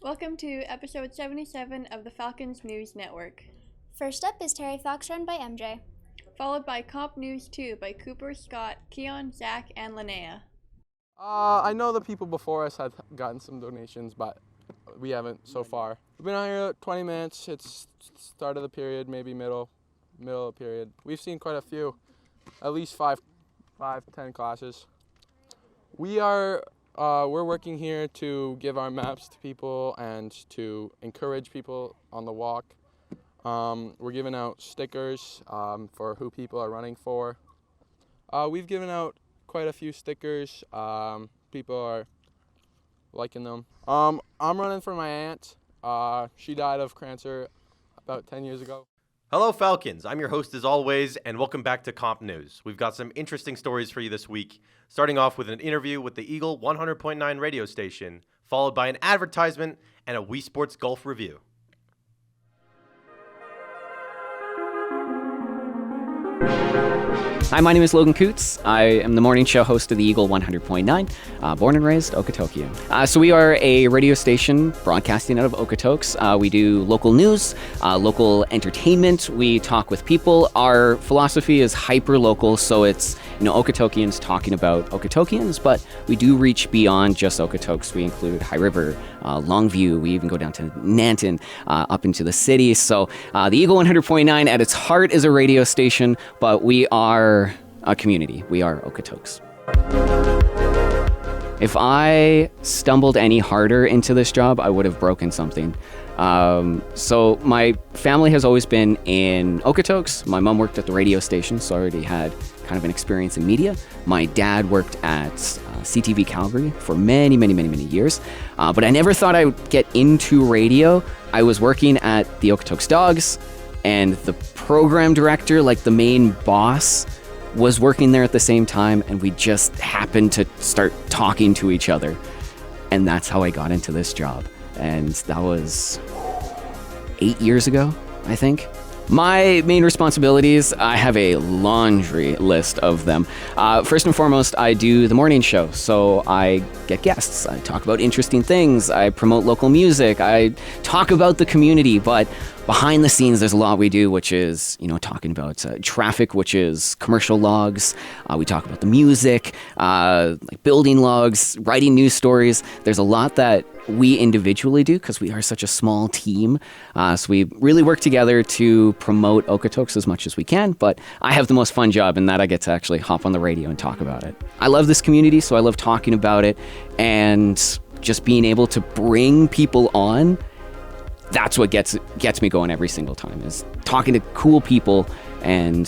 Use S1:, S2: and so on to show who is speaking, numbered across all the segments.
S1: Welcome to episode 77 of the Falcons News Network.
S2: First up is Terry Fox run by MJ.
S1: Followed by Comp News 2 by Cooper, Scott, Keon, Zach, and Linnea.
S3: I know the people before us had gotten some donations, but we haven't so far. We've been out here 20 minutes. It's start of the period, maybe middle of the period. We've seen quite a few, at least 10 classes. We're working here to give our maps to people and to encourage people on the walk. We're giving out stickers for who people are running for. We've given out quite a few stickers. People are liking them. I'm running for my aunt. She died of cancer about 10 years ago.
S4: Hello, Falcons. I'm your host as always, and welcome back to Comp News. We've got some interesting stories for you this week, starting off with an interview with the Eagle 100.9 radio station, followed by an advertisement and a Wii Sports Golf review.
S5: Hi, my name is Logan Coots. I am the morning show host of the Eagle 100.9, born and raised Okotokian. So we are a radio station broadcasting out of Okotoks. We do local news, local entertainment. We talk with people. Our philosophy is hyper-local, so it's Okotokians talking about Okotokians, but we do reach beyond just Okotoks. We include High River, Longview. We even go down to Nanton, up into the city. So the Eagle 100.9 at its heart is a radio station, but we are a community. We are Okotoks. If I stumbled any harder into this job, I would have broken something. So my family has always been in Okotoks. My mom worked at the radio station, so I already had kind of an experience in media. My dad worked at CTV Calgary for many years. But I never thought I would get into radio. I was working at the Okotoks Dogs, and the program director, like the main boss, was working there at the same time, and we just happened to start talking to each other. And that's how I got into this job. And that was 8 years ago, I think. My main responsibilities, I have a laundry list of them. First and foremost, I do the morning show. So I get guests, I talk about interesting things, I promote local music, I talk about the community, but behind the scenes, there's a lot we do, which is, talking about traffic, which is commercial logs. We talk about the music, like building logs, writing news stories. There's a lot that we individually do because we are such a small team. So we really work together to promote Okotoks as much as we can. But I have the most fun job in that I get to actually hop on the radio and talk about it. I love this community, so I love talking about it. And just being able to bring people on, that's what gets me going every single time, is talking to cool people and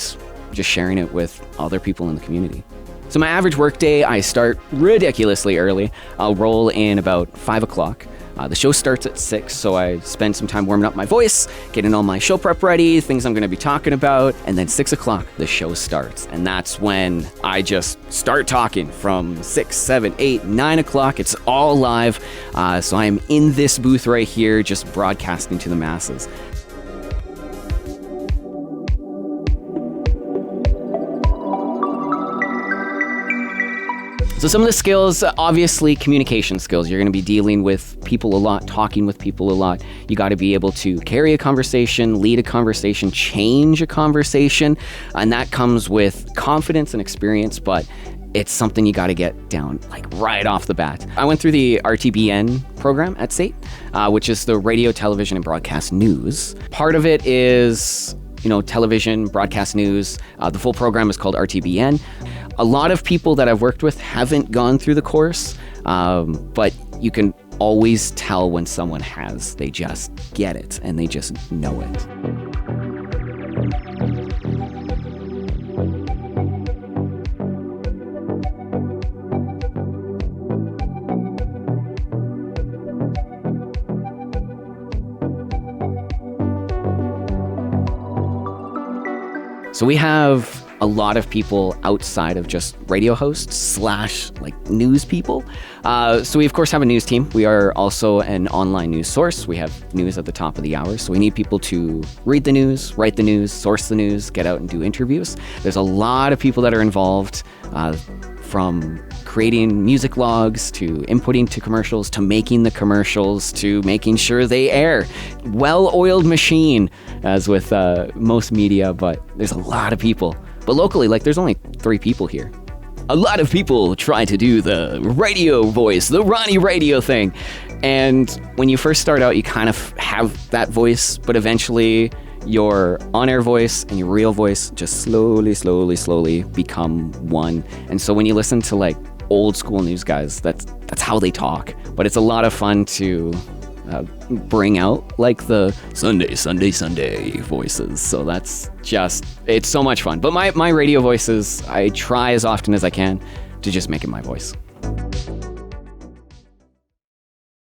S5: just sharing it with other people in the community. So my average work day, I start ridiculously early. I'll roll in about 5 o'clock. The show starts at 6, so I spend some time warming up my voice, getting all my show prep ready, things I'm going to be talking about, and then 6 o'clock, the show starts. And that's when I just start talking from 6, 7, 8, 9 o'clock. It's all live, so I am in this booth right here just broadcasting to the masses. So some of the skills, obviously communication skills. You're going to be dealing with people a lot, talking with people a lot. You got to be able to carry a conversation, lead a conversation, change a conversation. And that comes with confidence and experience, but it's something you got to get down like right off the bat. I went through the RTBN program at SAIT, which is the Radio, Television, and Broadcast News. Part of it is television, broadcast news. The full program is called RTBN. A lot of people that I've worked with haven't gone through the course, but you can always tell when someone has. They just get it, and they just know it. So we have a lot of people outside of just radio hosts / news people. So we of course have a news team. We are also an online news source. We have news at the top of the hour. So we need people to read the news, write the news, source the news, get out and do interviews. There's a lot of people that are involved, from creating music logs, to inputting to commercials, to making the commercials, to making sure they air. Well-oiled machine, as with most media, but there's a lot of people. But locally, like, there's only 3 people here. A lot of people try to do the radio voice, the Ronnie radio thing. And when you first start out, you kind of have that voice, but eventually your on-air voice and your real voice just slowly become one. And so when you listen to like old school news guys, that's how they talk. But it's a lot of fun to bring out like the Sunday voices. So that's just, it's so much fun. But my radio voices, I try as often as I can to just make it my voice.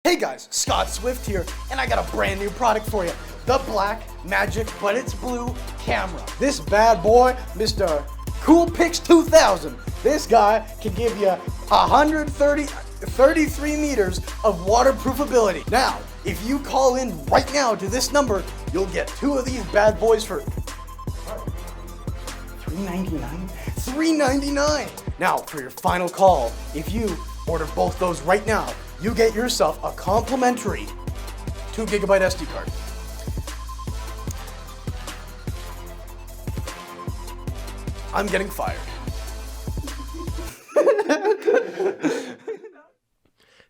S6: Hey guys, Scott Swift here, and I got a brand new product for you. The Black Magic, but it's blue camera. This bad boy, Mr. Cool Pix 2000. This guy can give you 33 meters of waterproofability. Now, if you call in right now to this number, you'll get 2 of these bad boys for $3.99? $3.99! Now, for your final call, if you order both those right now, you get yourself a complimentary 2 gigabyte SD card. I'm getting fired.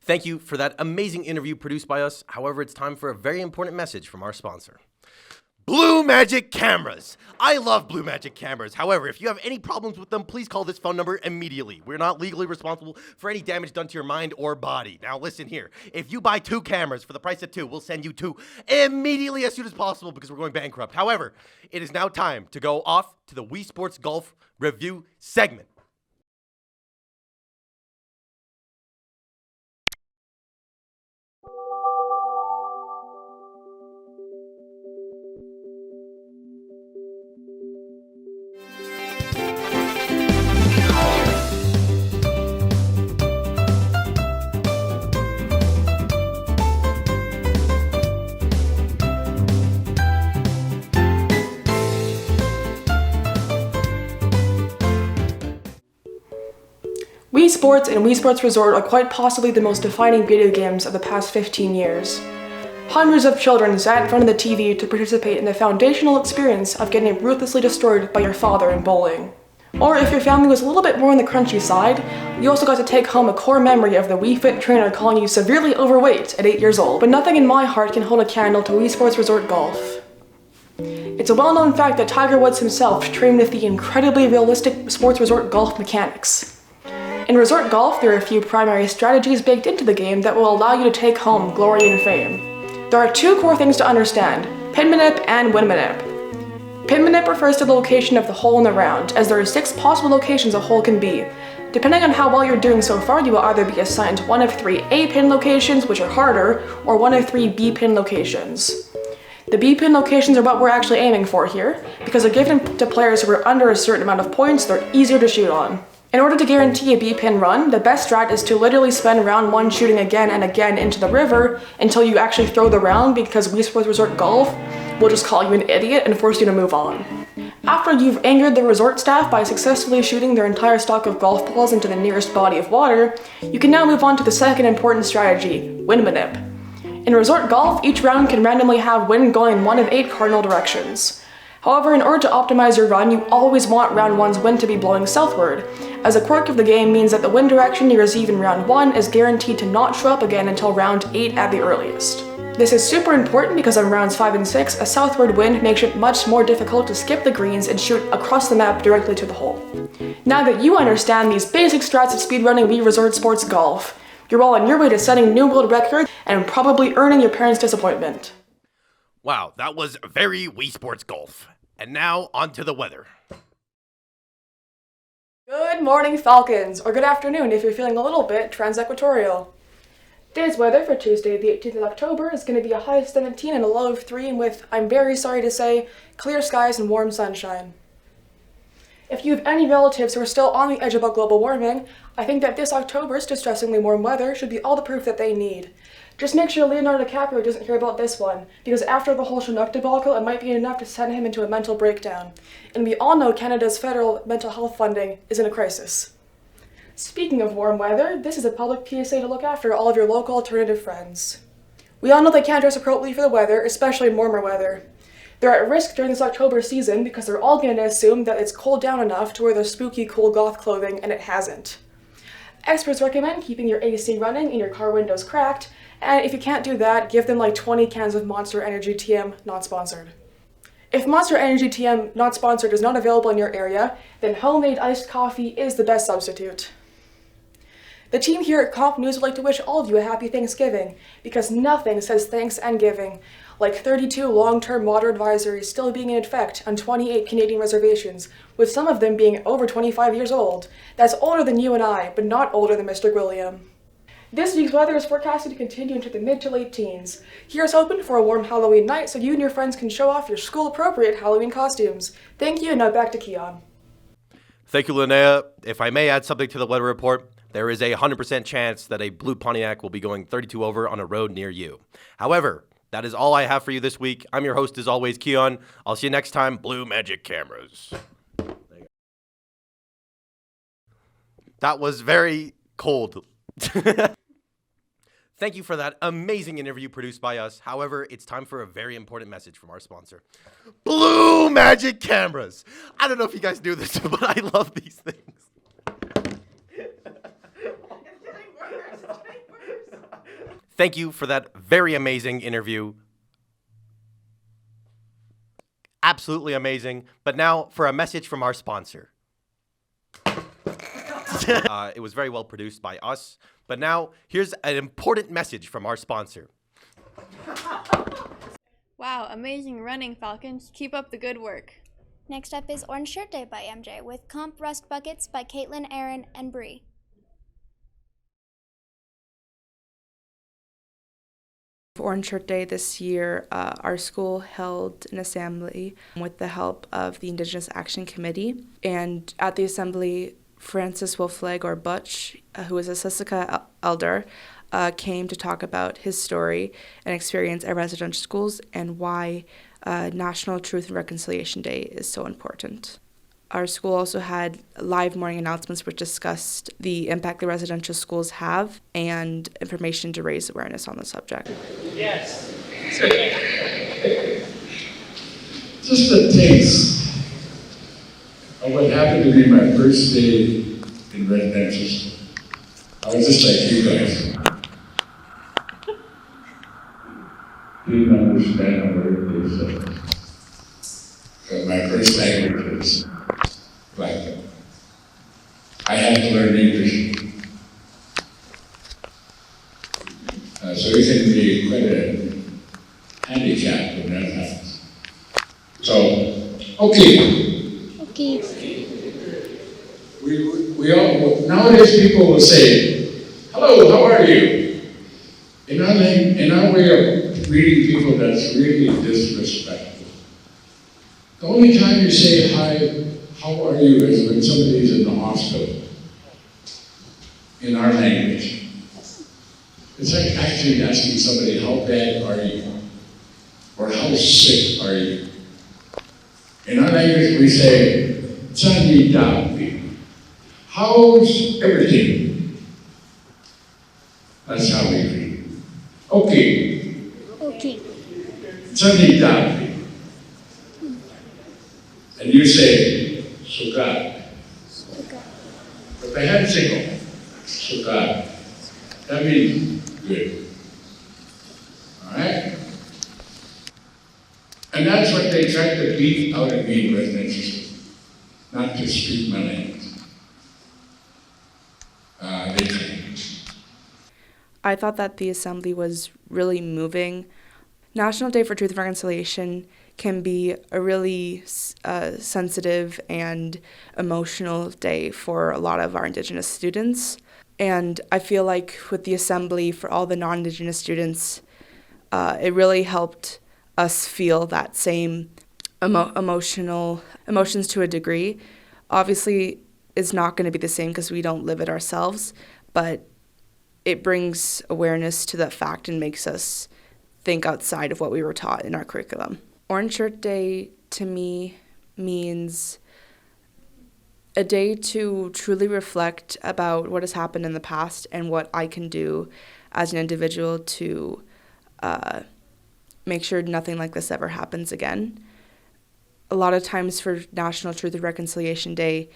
S4: Thank you for that amazing interview produced by us. However, it's time for a very important message from our sponsor. Blue Magic Cameras. I love Blue Magic Cameras. However, if you have any problems with them, please call this phone number immediately. We're not legally responsible for any damage done to your mind or body. Now listen here. If you buy 2 cameras for the price of 2, we'll send you 2 immediately as soon as possible because we're going bankrupt. However, it is now time to go off to the Wii Sports Golf review segment.
S7: Wii Sports and Wii Sports Resort are quite possibly the most defining video games of the past 15 years. Hundreds of children sat in front of the TV to participate in the foundational experience of getting ruthlessly destroyed by your father in bowling. Or if your family was a little bit more on the crunchy side, you also got to take home a core memory of the Wii Fit trainer calling you severely overweight at 8 years old. But nothing in my heart can hold a candle to Wii Sports Resort Golf. It's a well-known fact that Tiger Woods himself trained with the incredibly realistic Sports Resort Golf mechanics. In Resort Golf, there are a few primary strategies baked into the game that will allow you to take home glory and fame. There are 2 core things to understand: pin manip and win manip. Pin manip refers to the location of the hole in the round, as there are 6 possible locations a hole can be. Depending on how well you're doing so far, you will either be assigned one of 3 A pin locations, which are harder, or one of 3 B pin locations. The B pin locations are what we're actually aiming for here, because they're given to players who are under a certain amount of points. They're easier to shoot on. In order to guarantee a B-pin run, the best strat is to literally spend round 1 shooting again and again into the river until you actually throw the round, because Wii Sports Resort Golf will just call you an idiot and force you to move on. After you've angered the resort staff by successfully shooting their entire stock of golf balls into the nearest body of water, you can now move on to the second important strategy, win manip. In Resort Golf, each round can randomly have wind going in one of 8 cardinal directions. However, in order to optimize your run, you always want round 1's wind to be blowing southward, as a quirk of the game means that the wind direction you receive in round 1 is guaranteed to not show up again until round 8 at the earliest. This is super important because on rounds 5 and 6, a southward wind makes it much more difficult to skip the greens and shoot across the map directly to the hole. Now that you understand these basic strats of speedrunning Wii Resort Sports Golf, you're well on your way to setting new world records and probably earning your parents' disappointment.
S4: Wow, that was very Wii Sports Golf. And now, on to the weather.
S7: Good morning, Falcons, or good afternoon if you're feeling a little bit trans-equatorial. Today's weather for Tuesday, the 18th of October, is going to be a high of 17 and a low of 3, and with, I'm very sorry to say, clear skies and warm sunshine. If you have any relatives who are still on the edge about global warming, I think that this October's distressingly warm weather should be all the proof that they need. Just make sure Leonardo DiCaprio doesn't hear about this one, because after the whole Chinook debacle, it might be enough to send him into a mental breakdown. And we all know Canada's federal mental health funding is in a crisis. Speaking of warm weather, this is a public PSA to look after all of your local alternative friends. We all know they can't dress appropriately for the weather, especially warmer weather. They're at risk during this October season because they're all going to assume that it's cooled down enough to wear their spooky cool goth clothing, and it hasn't. Experts recommend keeping your AC running and your car windows cracked, and if you can't do that, give them like 20 cans of Monster Energy TM, not sponsored. If Monster Energy TM, not sponsored, is not available in your area, then homemade iced coffee is the best substitute. The team here at Comp News would like to wish all of you a happy Thanksgiving, because nothing says thanks and giving like 32 long-term water advisories still being in effect on 28 Canadian reservations, with some of them being over 25 years old. That's older than you and I, but not older than Mr. William. This week's weather is forecasted to continue into the mid to late teens. Here's hoping for a warm Halloween night so you and your friends can show off your school-appropriate Halloween costumes. Thank you, and now back to Keon.
S4: Thank you, Linnea. If I may add something to the weather report, there is a 100% chance that a blue Pontiac will be going 32 over on a road near you. However, that is all I have for you this week. I'm your host, as always, Keon. I'll see you next time. Blue Magic Cameras. That was very cold. Thank you for that amazing interview produced by us. However, it's time for a very important message from our sponsor, Blue Magic Cameras. I don't know if you guys knew this, but I love these things. Thank you for that very amazing interview. Absolutely amazing. But now for a message from our sponsor. It was very well produced by us. But now here's an important message from our sponsor.
S1: Wow, amazing running, Falcons. Keep up the good work.
S2: Next up is Orange Shirt Day by MJ with Comp Rust Buckets by Caitlin, Aaron, and Bree.
S8: For Orange Shirt Day this year, our school held an assembly with the help of the Indigenous Action Committee. And at the assembly, Francis Wolfleg, or Butch, who is a Siksika elder, came to talk about his story and experience at residential schools and why National Truth and Reconciliation Day is so important. Our school also had live morning announcements which discussed the impact the residential schools have and information to raise awareness on the subject.
S9: Yes. Just a taste of what happened to me my first day in residential school. I was just like you guys. Didn't understand a word they said. But my first language was black. I had to learn English. So it can be quite a handicap when that happens. So, okay. We all, nowadays people will say, hello, how are you? In our way of greeting people, that's really disrespectful. The only time you say hi, how are you, is when somebody's in the hospital. In our language. It's like actually asking somebody, how bad are you? Or how sick are you? In our language we say, Chani Davi. How's everything? That's how we read. Okay. Chani Davi. And you say, Sukat. But the hand single, Sukat. That means good. All right? And that's what they tried to beat out of me in residential school. Not to speak my language. They tried.
S8: I thought that the assembly was really moving. National Day for Truth and Reconciliation can be a really sensitive and emotional day for a lot of our Indigenous students. And I feel like with the assembly for all the non-Indigenous students, it really helped us feel that same emotions to a degree. Obviously, it's not going to be the same because we don't live it ourselves, but it brings awareness to that fact and makes us think outside of what we were taught in our curriculum. Orange Shirt Day to me means a day to truly reflect about what has happened in the past and what I can do as an individual to make sure nothing like this ever happens again. A lot of times for National Truth and Reconciliation Day,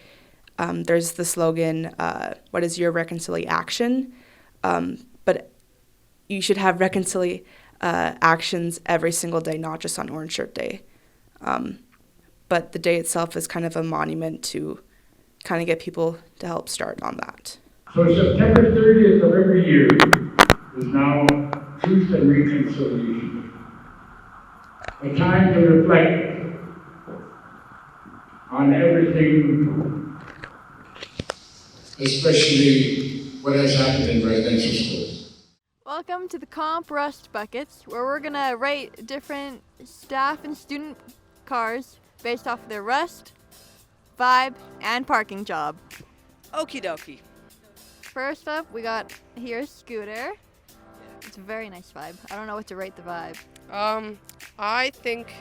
S8: there's the slogan, what is your reconciliation? But you should have actions every single day, not just on Orange Shirt Day. But the day itself is kind of a monument to kind of get people to help start on that.
S9: So September 30th of every year is now Truth and Reconciliation. A time to reflect on everything, especially what has happened in residential schools.
S1: Welcome to the Comp Rust Buckets, where we're gonna rate different staff and student cars based off of their rust, vibe, and parking job.
S10: Okie dokie.
S1: First up, we got here Scooter. It's a very nice vibe. I don't know what to rate the vibe.
S10: I think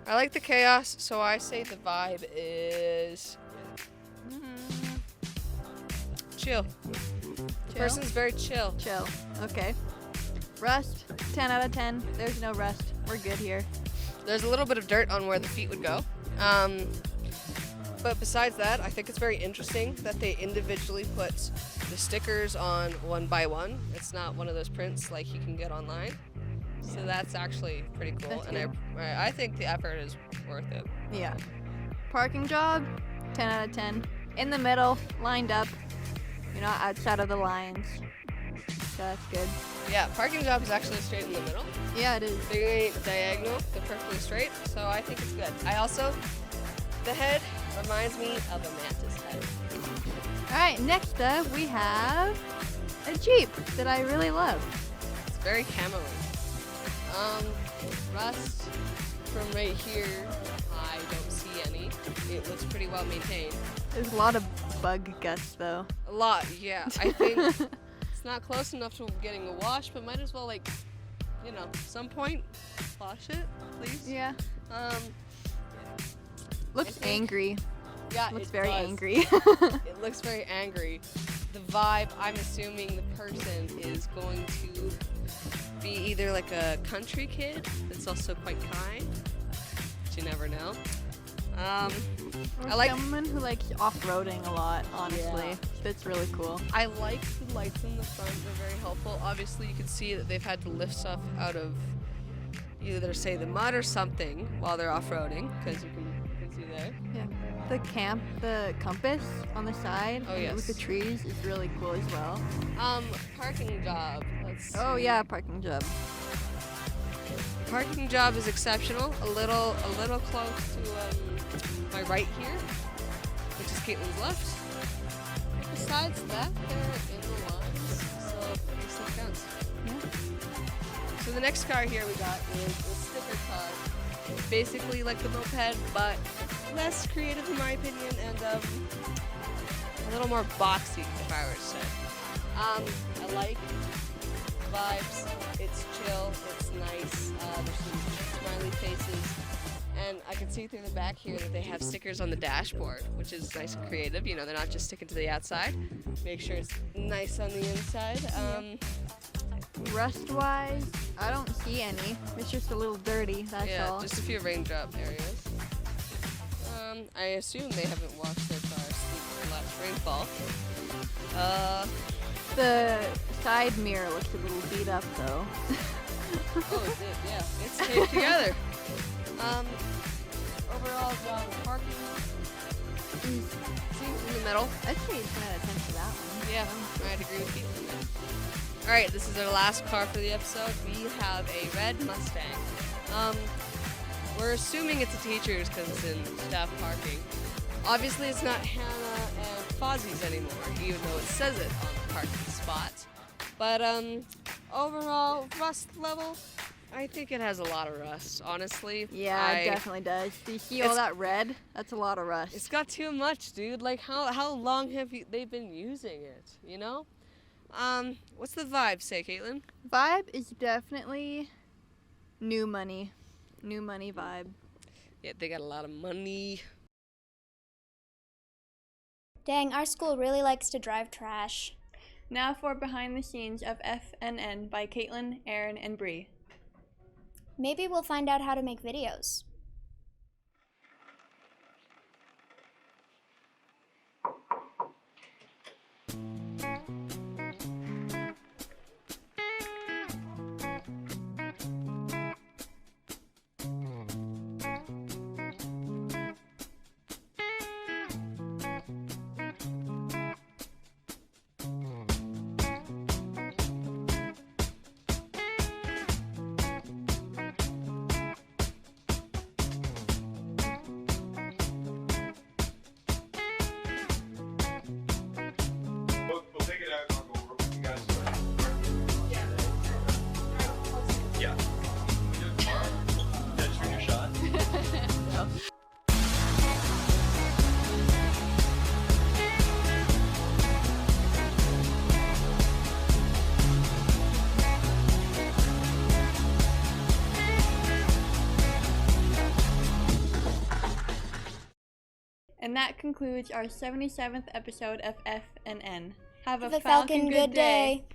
S10: I like the chaos, so I say the vibe is chill. The person's very chill.
S1: Chill. Okay. Rust, 10 out of 10. There's no rust. We're good here.
S10: There's a little bit of dirt on where the feet would go. But besides that, I think it's very interesting that they individually put the stickers on one by one. It's not one of those prints like you can get online. So that's actually pretty cool.
S1: That's
S10: And I think the effort is worth it.
S1: Yeah. Parking job, 10 out of 10. In the middle, lined up. You're not outside of the lines. So that's good.
S10: Yeah, parking job is actually straight in the middle.
S1: Yeah, it is.
S10: They ain't diagonal, they're perfectly straight, so I think it's good. The head reminds me of a mantis head.
S1: Alright, next up we have a Jeep that I really love.
S10: It's very camo. Rust from right here, I don't see any. It looks pretty well maintained.
S1: There's a lot of bug guts though.
S10: A lot, yeah. I think it's not close enough to getting a wash, but might as well, some point wash it, please.
S1: Yeah. Looks angry.
S10: Yeah,
S1: Looks
S10: it
S1: very
S10: does.
S1: angry.
S10: It looks very angry. The vibe, I'm assuming the person is going to be either like a country kid that's also quite kind, but you never know.
S1: Or
S10: I like
S1: someone who likes off-roading a lot, honestly.
S10: Yeah.
S1: That's really cool.
S10: I like the lights in the front, they're very helpful. Obviously you can see that they've had to lift stuff out of either say the mud or something while they're off-roading, because you can see there.
S1: Yeah. The compass on the side with the trees is really cool as well.
S10: Parking job. Let's
S1: Oh
S10: see.
S1: yeah, parking job.
S10: Parking job is exceptional. A little close to my right here, which is Caitlin's left. Besides that, they're in the lines, so it still counts.
S1: Yeah.
S10: So the next car here we got is a sticker car. Basically like the moped, but less creative in my opinion, and a little more boxy, if I were to say. I like vibes. It's chill. It's nice. There's some smiley faces, and I can see through the back here that they have stickers on the dashboard, which is nice and creative. You know, they're not just sticking to the outside. Make sure it's nice on the inside.
S1: Rust-wise, I don't see any. It's just a little dirty, that's all.
S10: Yeah, just a few raindrop areas. I assume they haven't washed their cars since the last rainfall.
S1: The side mirror looks a little beat up though.
S10: Oh, it did, yeah. It's taped together. Overall, parking seems in the middle.
S1: I'd say 10 out of 10 for that one.
S10: Yeah, I'd agree with you. Alright, this is our last car for the episode. We have a red Mustang. We're assuming it's a teacher's because it's in staff parking. Obviously, it's not Hannah and Fozzie's anymore, even though it says it on the parking spot. But overall, rust level, I think it has a lot of rust, honestly.
S1: Yeah, it definitely does. Do you see all that red? That's a lot of rust.
S10: It's got too much, dude. Like, how long have they been using it, you know? What's the vibe say, Caitlin?
S1: Vibe is definitely new money. New money vibe.
S10: Yeah, they got a lot of money.
S2: Dang, our school really likes to drive trash.
S1: Now for behind the scenes of FNN by Caitlin, Aaron, and Bree.
S2: Maybe we'll find out how to make videos.
S4: We'll take it out and I'll go over. You guys start. Yeah. Do it tomorrow? Yeah, just bring your shot.
S1: And that concludes our 77th episode of FNN. Have a
S2: Falcon good day.